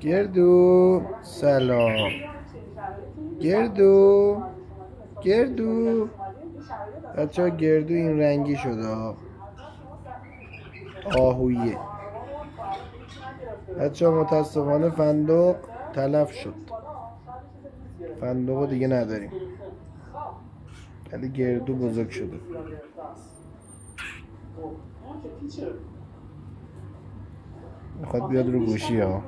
گردو سلام. گردو گردو بچه ها، گردو این رنگی شده. آهویه. بچه ها، متاسفانه فندق تلف شد. فندق دیگه نداریم، ولی گردو بزرگ شده. میخواد بیاد رو گوشی ها.